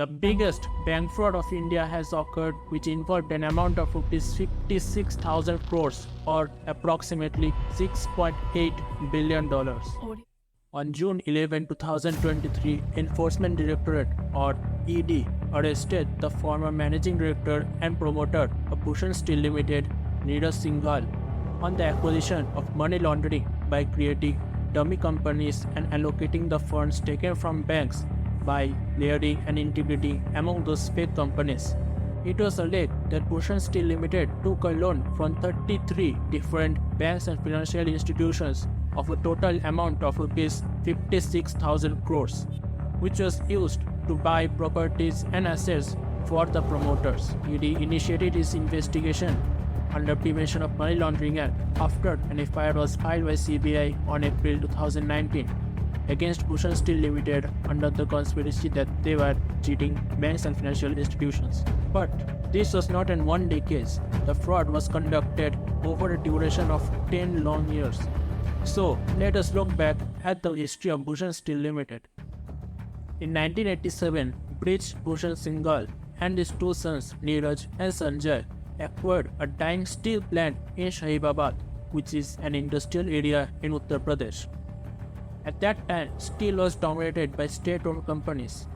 The biggest bank fraud of India has occurred, which involved an amount of rupees 56,000 crores or approximately $6.8 billion. On June 11, 2023, Enforcement Directorate or ED arrested the former managing director and promoter of Bhushan Steel Limited, Neeraj Singhal, on the acquisition of money laundering by creating dummy companies and allocating the funds taken from banks by layering and integrating among those fake companies. It was alleged that Bhushan Steel Limited took a loan from 33 different banks and financial institutions of a total amount of rupees 56,000 crores, which was used to buy properties and assets for the promoters. ED initiated its investigation under Prevention of Money Laundering Act after an FIR was filed by CBI on April 2019 against Bhushan Steel Limited under the conspiracy that they were cheating banks and financial institutions. But this was not an one-day case. The fraud was conducted over a duration of 10 long years. So let us look back at the history of Bhushan Steel Limited. In 1987, Brij Bhushan Singhal and his two sons Neeraj and Sanjay acquired a dyeing steel plant in Shahibabad, which is an industrial area in Uttar Pradesh. At that time, steel was dominated by state-owned companies.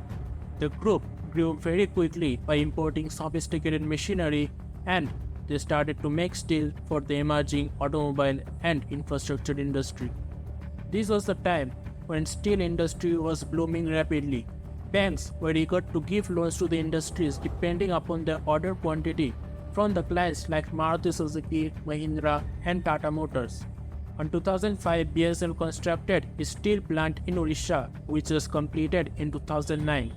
The group grew very quickly by importing sophisticated machinery, and they started to make steel for the emerging automobile and infrastructure industry. This was the time when steel industry was blooming rapidly. Banks were eager to give loans to the industries depending upon their order quantity from the clients like Maruti Suzuki, Mahindra, and Tata Motors. In 2005, BSL constructed a steel plant in Odisha, which was completed in 2009.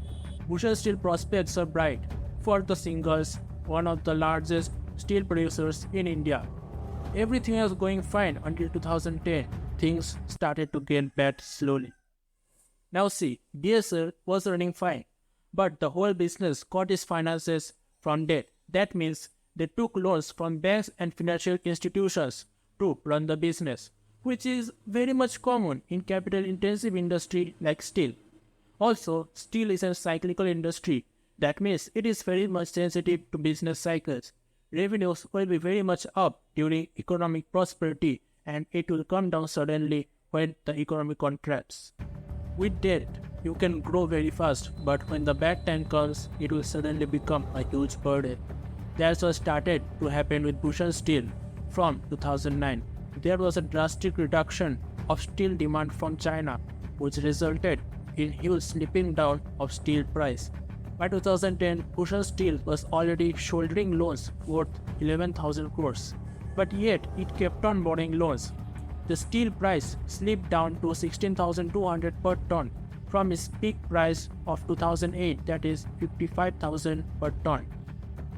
Bhushan Steel prospects are bright for the Singhals, one of the largest steel producers in India. Everything was going fine until 2010. Things started to get bad slowly. Now see, BSL was running fine, but the whole business got its finances from debt. That means they took loans from banks and financial institutions to run the business, which is very much common in capital-intensive industry like steel. Also, steel is a cyclical industry. That means it is very much sensitive to business cycles. Revenues will be very much up during economic prosperity, and it will come down suddenly when the economy contracts. With debt, you can grow very fast, but when the bad time comes, it will suddenly become a huge burden. That's what started to happen with Bhushan Steel. From 2009, there was a drastic reduction of steel demand from China, which resulted in huge slipping down of steel price. By 2010, Bhushan Steel was already shouldering loans worth 11,000 crores, but yet it kept on borrowing loans. The steel price slipped down to 16,200 per ton from its peak price of 2008, that is 55,000 per ton,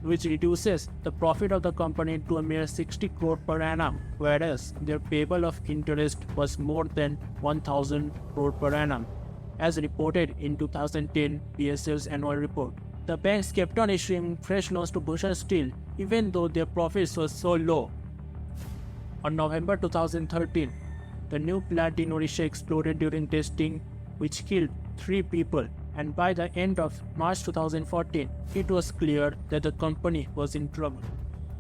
which reduces the profit of the company to a mere 60 crore per annum, whereas their payable of interest was more than 1,000 crore per annum, as reported in 2010 BSL's annual report. The banks kept on issuing fresh loans to Bhushan Steel even though their profits were so low. On November 2013, the new plant in Odisha exploded during testing, which killed 3 people. And by the end of March 2014, it was clear that the company was in trouble.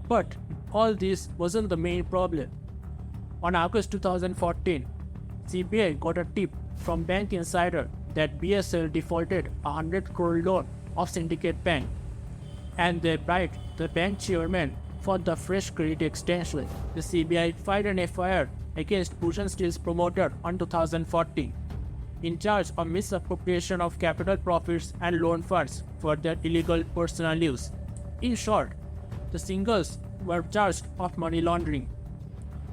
But all this wasn't the main problem. On August 2014, CBI got a tip from Bank Insider that BSL defaulted a 100 crore loan of Syndicate Bank, and they bribed the bank chairman for the fresh credit extension. The CBI filed an FIR against Bhushan Steel's promoter on 2014. In charge of misappropriation of capital profits and loan funds for their illegal personal use. In short, the Singhals were charged of money laundering,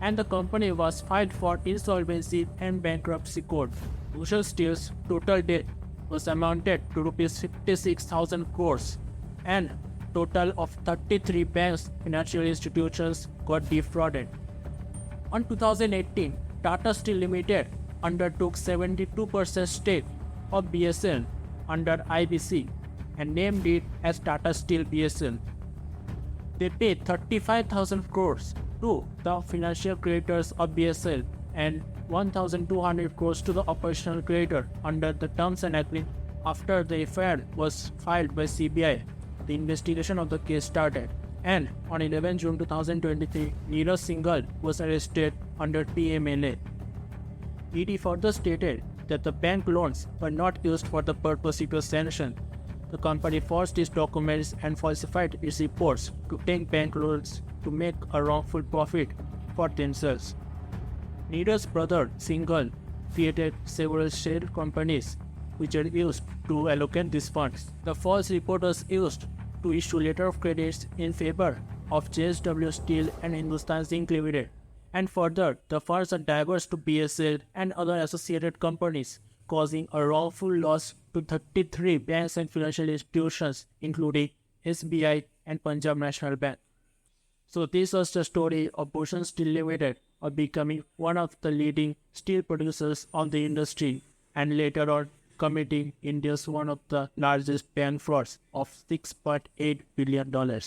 and the company was filed for insolvency and bankruptcy court. Bhushan Steel's total debt was amounted to rupees 56,000 crores, and total of 33 banks financial institutions got defrauded. On 2018, Tata Steel Limited undertook 72% stake of BSL under IBC and named it as Tata Steel BSL. They paid 35,000 crores to the financial creditors of BSL and 1,200 crores to the operational creditor under the terms and agreement After the FIR was filed by CBI, the investigation of the case started, and on 11 June 2023, Neeraj Singhal was arrested under PMLA. ED further stated that the bank loans were not used for the purpose it was sanctioned. The company forged its documents and falsified its reports to take bank loans to make a wrongful profit for themselves. Neeraj's brother Singhal created several shell companies which are used to allocate these funds. The false report was used to issue letter of credits in favor of JSW Steel and Hindustan Zinc Limited. And further, the funds are diverted to BSL and other associated companies, causing a wrongful loss to 33 banks and financial institutions, including SBI and Punjab National Bank. So this was the story of Bhushan Steel Limited of becoming one of the leading steel producers on the industry, and later on committing India's one of the largest bank frauds of $6.8 billion.